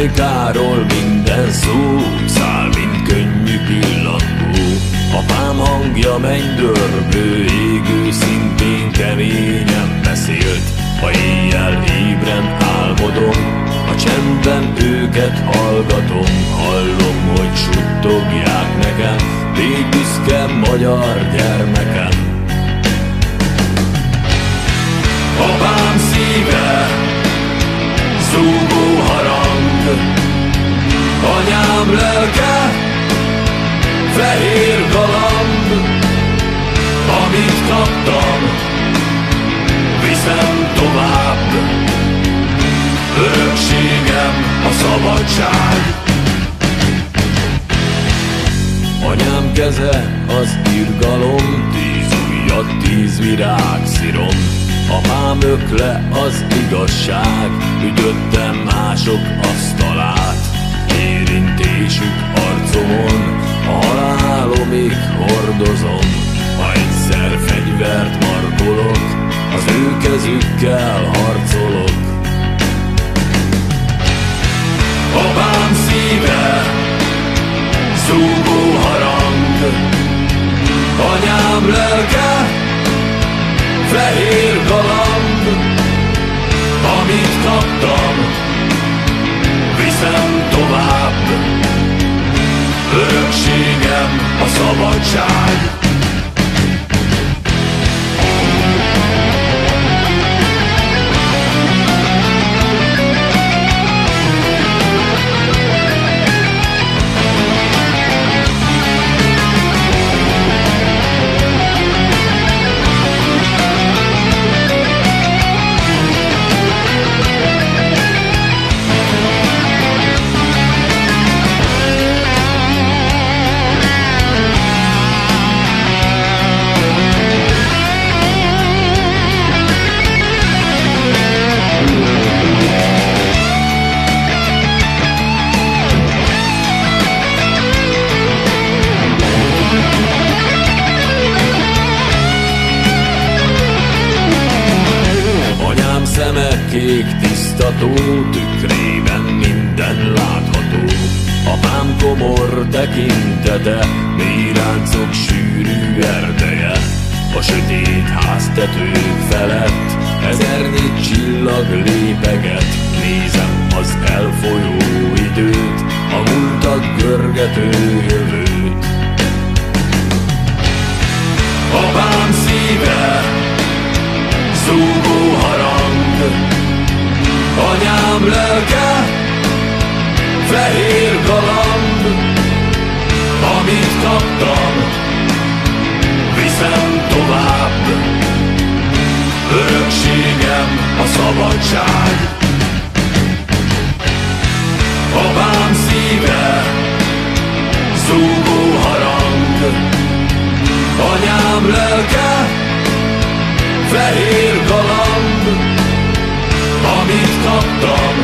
ajkáról minden szó száll, mint könnyű pillangó. Apám hangja mennydörgő, égő szintén keményen beszélt. Ha éjjel ébren álmodom, a csendben őket hallgatom. Hallom, hogy suttogják nekem, légy büszke magyar gyermekem. Apám szíve, zúgó harang, anyám lelke, fehér galamb. Amit kaptam, viszem tovább, örökségem a szabadság. Anyám keze az irgalom, 10 ujjat, 10 virág szirom. Apám ökle az igazság, ütöttem mások asztalát. Érintésük arcomon, a halálomig hordozom. Ha egyszer fegyvert markolok, az ő kezükkel harcolok. Apám szíve, zúgó harang, anyám lelke, fehér galamb. Amit kaptam, viszem tovább, örökségem a szabadság. Kék tisztató tükrében minden látható. Apám komor tekintete, mélyráncok sűrű erdeje. A sötét háztetők felett ezernyi csillag lépeget. Nézem az elfolyó időt, a múltat görgető jövőt. Apám szíve, zúgó harang, anyám lelke, fehér galamb. Amit kaptam, viszem tovább, örökségem a szabadság. Apám szíve, zúgó harang, anyám lelke, fehér galamb. Amit kaptam,